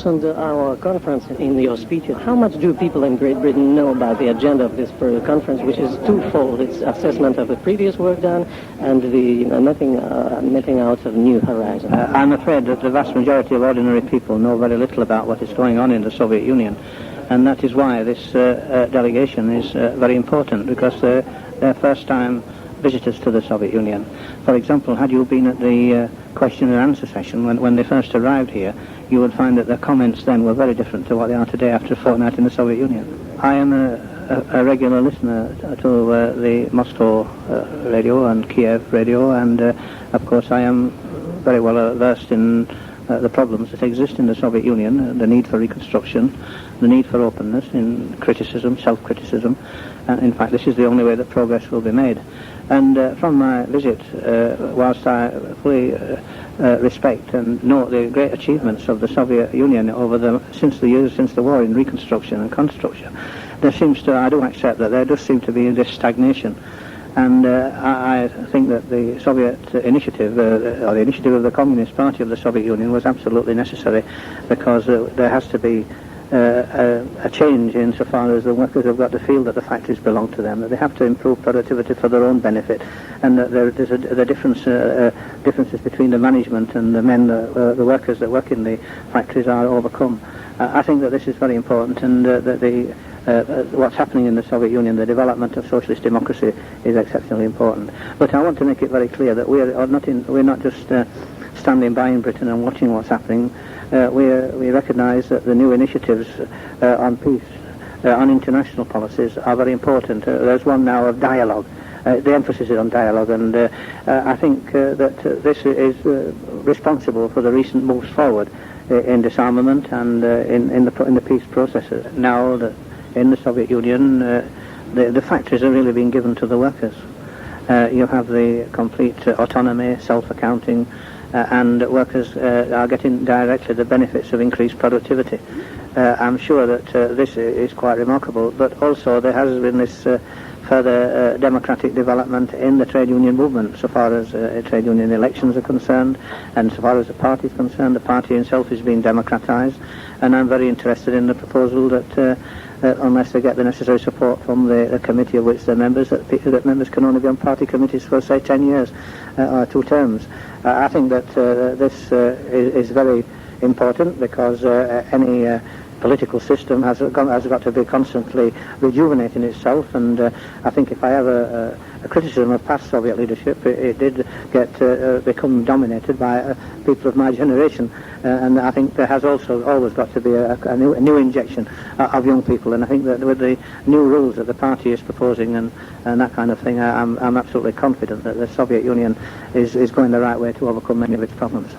On our conference in your speech, how much do people in Great Britain know about the agenda of this conference, which is twofold? It's assessment of the previous work done and the netting out of new horizons. I'm afraid that the vast majority of ordinary people know very little about what is going on in the Soviet Union, and that is why this delegation is very important, because they're first-time visitors to the Soviet Union. For example, had you been at the question and answer session when they first arrived here, you would find that their comments then were very different to what they are today after a fortnight in the Soviet Union. I am a regular listener to the Moscow radio and Kiev radio, and of course I am very well versed in the problems that exist in the Soviet Union, the need for reconstruction, the need for openness in criticism, self-criticism, and in fact this is the only way that progress will be made. And from my visit, whilst I fully respect and note the great achievements of the Soviet Union since the war in reconstruction and construction, I do accept that there does seem to be this stagnation. And I think that the Soviet initiative, or the initiative of the Communist Party of the Soviet Union, was absolutely necessary, because there has to be a change insofar as the workers have got to feel that the factories belong to them, that they have to improve productivity for their own benefit, and that the differences between the management and the workers that work in the factories are overcome. I think that this is very important, and that what's happening in the Soviet Union, the development of socialist democracy, is exceptionally important. But I want to make it very clear that we're not just standing by in Britain and watching what's happening. We recognise that the new initiatives on peace, on international policies, are very important. There's one now of dialogue. The emphasis is on dialogue, and I think that this is responsible for the recent moves forward in disarmament and in the peace processes. Now that in the Soviet Union, the factories are really being given to the workers. You have the complete autonomy, self-accounting, and workers are getting directly the benefits of increased productivity. I'm sure that this is quite remarkable, but also there has been this further democratic development in the trade union movement, so far as trade union elections are concerned, and so far as the party is concerned. The party itself is being democratized, and I'm very interested in the proposal that unless they get the necessary support from the committee of which they're members, that members can only be on party committees for, say, 10 years or 2 terms. I think that this is very important, because any political system has got to be constantly rejuvenating itself, and I think if I have a criticism of past Soviet leadership, it did become dominated by people of my generation, and I think there has also always got to be a new injection of young people, and I think that with the new rules that the party is proposing and that kind of thing, I'm absolutely confident that the Soviet Union is going the right way to overcome many of its problems.